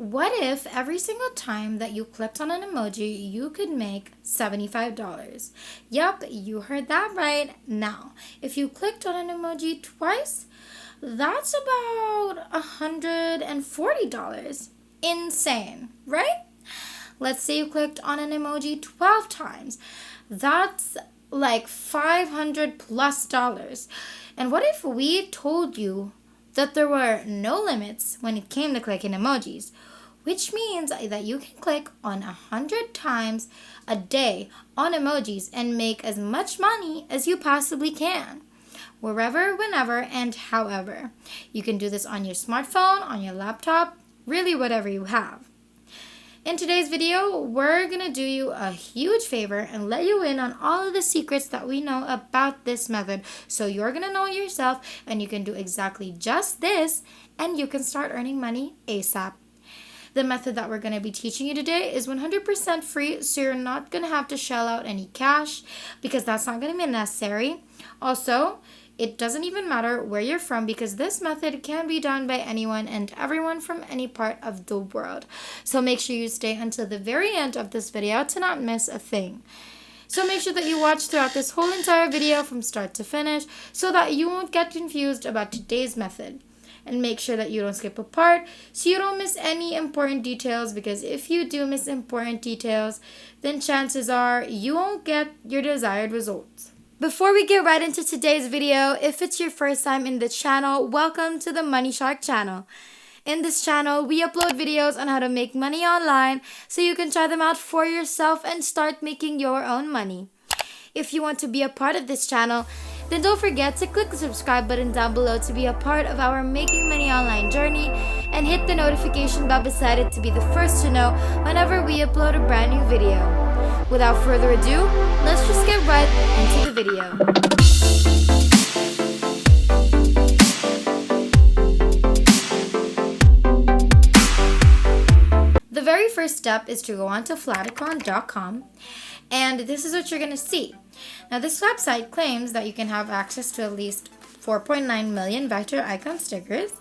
what if every single time that you clicked on an emoji, you could make $75? Yep, you heard that right. Now, if you clicked on an emoji twice, that's about $140. Insane, right? Let's say you clicked on an emoji 12 times. That's like $500 plus dollars. And what if we told you that there were no limits when it came to clicking emojis, which means that you can click on 100 times a day on emojis and make as much money as you possibly can, wherever, whenever, and however. You can do this on your smartphone, on your laptop, really whatever you have. In today's video, we're going to do you a huge favor and let you in on all of the secrets that we know about this method. So you're going to know it yourself and you can do exactly just this and you can start earning money ASAP. The method that we're going to be teaching you today is 100% free, so you're not going to have to shell out any cash because that's not going to be necessary. Also, it doesn't even matter where you're from because this method can be done by anyone and everyone from any part of the world. So make sure you stay until the very end of this video to not miss a thing. So make sure that you watch throughout this whole entire video from start to finish so that you won't get confused about today's method. And make sure that you don't skip a part so you don't miss any important details, because if you do miss important details, then chances are you won't get your desired results. Before we get right into today's video, if it's your first time in the channel, welcome to the Money Shark channel. In this channel, we upload videos on how to make money online so you can try them out for yourself and start making your own money. If you want to be a part of this channel, then don't forget to click the subscribe button down below to be a part of our Making Money Online journey and hit the notification bell beside it to be the first to know whenever we upload a brand new video. Without further ado, let's just get right into the video. The very first step is to go onto flaticon.com, and this is what you're going to see. Now, this website claims that you can have access to at least 4.9 million vector icon stickers.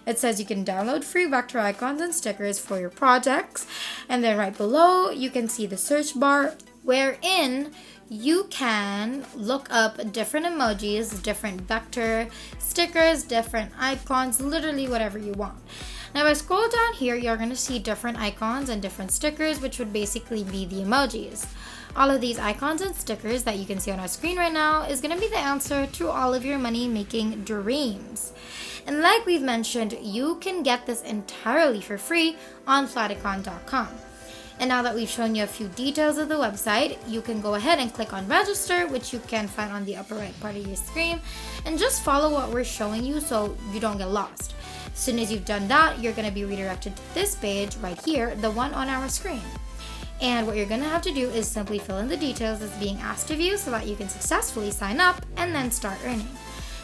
It says you can download free vector icons and stickers for your projects. And then right below, you can see the search bar wherein you can look up different emojis, different vector stickers, different icons, literally whatever you want. Now, if I scroll down here, you're going to see different icons and different stickers, which would basically be the emojis. All of these icons and stickers that you can see on our screen right now is going to be the answer to all of your money-making dreams. And like we've mentioned, you can get this entirely for free on flaticon.com. And now that we've shown you a few details of the website, you can go ahead and click on register, which you can find on the upper right part of your screen, and just follow what we're showing you so you don't get lost. As soon as you've done that, you're going to be redirected to this page right here, the one on our screen. And what you're going to have to do is simply fill in the details that's being asked of you so that you can successfully sign up and then start earning.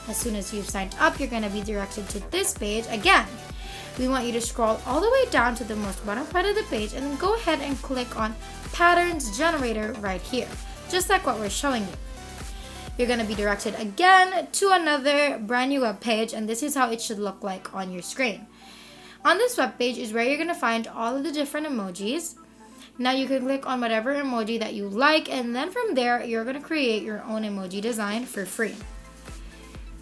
As soon as you've signed up, you're going to be directed to this page. Again, we want you to scroll all the way down to the most bottom part of the page and then go ahead and click on Patterns Generator right here, just like what we're showing you. You're going to be directed again to another brand new web page, and this is how it should look like on your screen. On this web page is where you're going to find all of the different emojis. Now you can click on whatever emoji that you like, and then from there, you're going to create your own emoji design for free.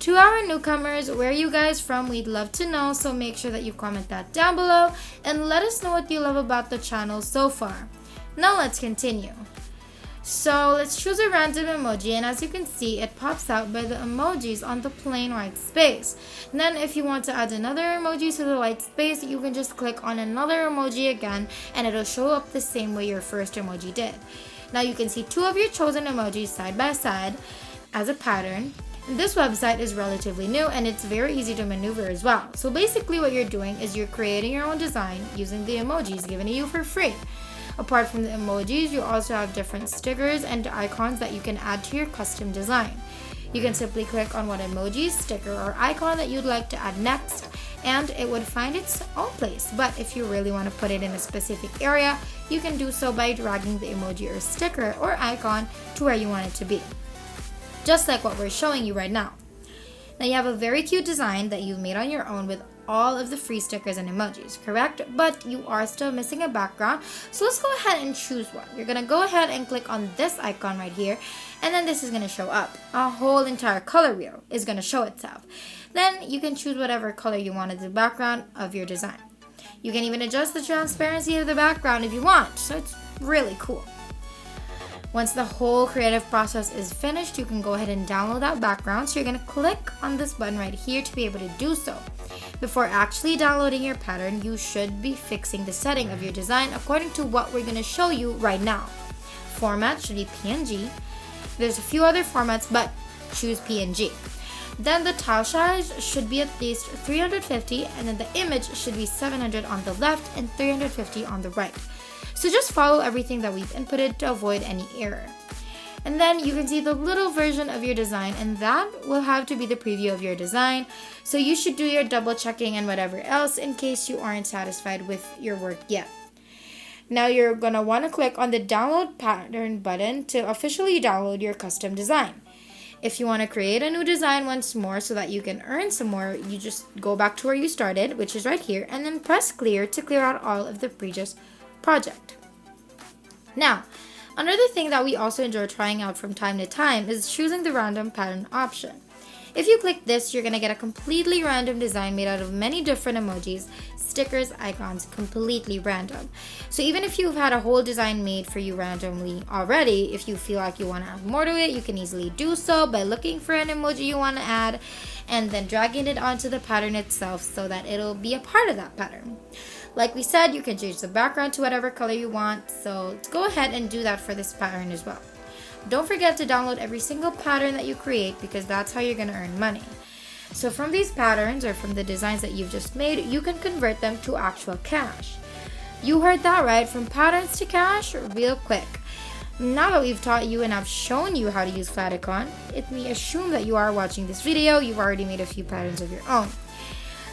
To our newcomers, where are you guys from? We'd love to know, so make sure that you comment that down below and let us know what you love about the channel so far. Now let's continue. So let's choose a random emoji, and as you can see, it pops out by the emojis on the plain white space. And then if you want to add another emoji to the white space, you can just click on another emoji again and it'll show up the same way your first emoji did. Now you can see two of your chosen emojis side by side as a pattern. And this website is relatively new and it's very easy to maneuver as well. So basically what you're doing is you're creating your own design using the emojis given to you for free. Apart from the emojis, you also have different stickers and icons that you can add to your custom design. You can simply click on what emoji, sticker, or icon that you'd like to add next, and it would find its own place. But if you really want to put it in a specific area, you can do so by dragging the emoji or sticker or icon to where you want it to be. Just like what we're showing you right now. Now you have a very cute design that you've made on your own with all of the free stickers and emojis, correct? But you are still missing a background. So let's go ahead and choose one. You're going to go ahead and click on this icon right here. And then this is going to show up. A whole entire color wheel is going to show itself. Then you can choose whatever color you want as the background of your design. You can even adjust the transparency of the background if you want. So it's really cool. Once the whole creative process is finished, you can go ahead and download that background. So you're going to click on this button right here to be able to do so. Before actually downloading your pattern, you should be fixing the setting of your design according to what we're going to show you right now. Format should be PNG. There's a few other formats, but choose PNG. Then the tile size should be at least 350, and then the image should be 700 on the left and 350 on the right. So just follow everything that we've inputted to avoid any error. And then you can see the little version of your design, and that will have to be the preview of your design. So you should do your double checking and whatever else in case you aren't satisfied with your work yet. Now you're going to want to click on the download pattern button to officially download your custom design. If you want to create a new design once more so that you can earn some more, you just go back to where you started, which is right here, and then press clear to clear out all of the previous project. Now, another thing that we also enjoy trying out from time to time is choosing the random pattern option. If you click this, you're going to get a completely random design made out of many different emojis, stickers, icons, completely random. So even if you've had a whole design made for you randomly already, if you feel like you want to add more to it, you can easily do so by looking for an emoji you want to add and then dragging it onto the pattern itself so that it'll be a part of that pattern. Like we said, you can change the background to whatever color you want, so go ahead and do that for this pattern as well. Don't forget to download every single pattern that you create because that's how you're going to earn money. So from these patterns or from the designs that you've just made, you can convert them to actual cash. You heard that right, from patterns to cash real quick. Now that we've taught you and I've shown you how to use Flaticon, it may assume that you are watching this video, you've already made a few patterns of your own.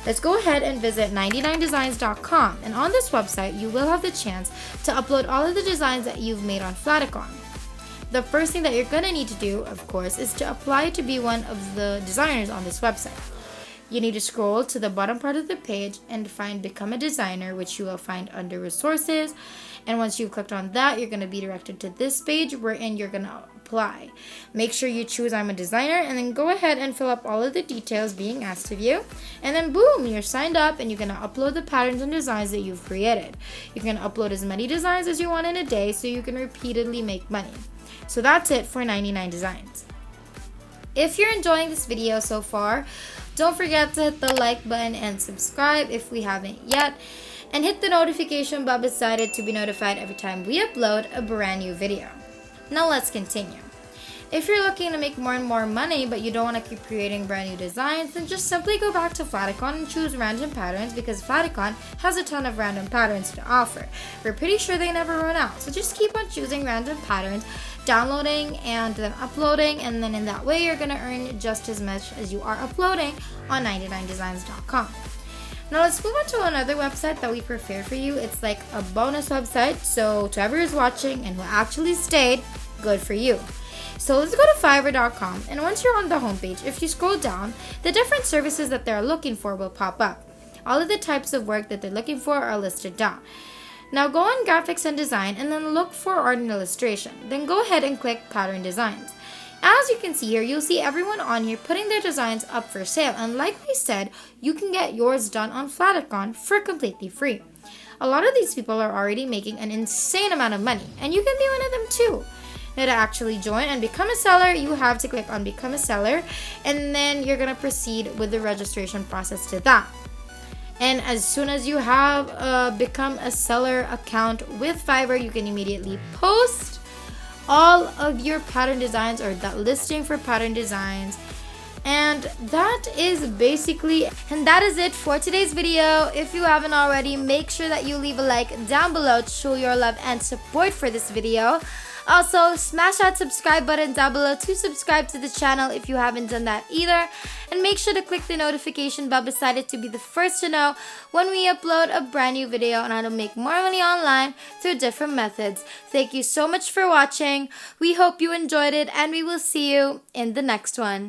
Let's go ahead and visit 99designs.com, and on this website you will have the chance to upload all of the designs that you've made on Flaticon. The first thing that you're going to need to do, of course, is to apply to be one of the designers on this website. You need to scroll to the bottom part of the page and find Become a Designer, which you will find under Resources. And once you've clicked on that, you're going to be directed to this page wherein you're going to apply. Make sure you choose I'm a designer and then go ahead and fill up all of the details being asked of you. And then boom, you're signed up and you're going to upload the patterns and designs that you've created. You can upload as many designs as you want in a day so you can repeatedly make money. So that's it for 99 Designs. If you're enjoying this video so far, don't forget to hit the like button and subscribe if we haven't yet. And hit the notification bell beside it to be notified every time we upload a brand new video. Now let's continue. If you're looking to make more and more money but you don't want to keep creating brand new designs, then just simply go back to Flaticon and choose random patterns because Flaticon has a ton of random patterns to offer. We're pretty sure they never run out, so just keep on choosing random patterns, downloading and then uploading, and then in that way you're going to earn just as much as you are uploading on 99designs.com. Now let's move on to another website that we prepared for you. It's like a bonus website, so to whoever is watching and who actually stayed, good for you. So let's go to Fiverr.com, and once you're on the homepage, if you scroll down, the different services that they're looking for will pop up. All of the types of work that they're looking for are listed down. Now go on graphics and design and then look for art and illustration. Then go ahead and click pattern designs. As you can see here, you'll see everyone on here putting their designs up for sale. And like we said, you can get yours done on Flaticon for completely free. A lot of these people are already making an insane amount of money, and you can be one of them too. Now to actually join and become a seller, you have to click on Become a Seller, and then you're going to proceed with the registration process to that. And as soon as you have a Become a Seller account with Fiverr, you can immediately post all of your pattern designs or that listing for pattern designs. And that is it for today's video. If you haven't already, make sure that you leave a like down below to show your love and support for this video. Also, smash that subscribe button down below to subscribe to the channel if you haven't done that either. And make sure to click the notification bell beside it to be the first to know when we upload a brand new video on how to make more money online through different methods. Thank you so much for watching. We hope you enjoyed it, and we will see you in the next one.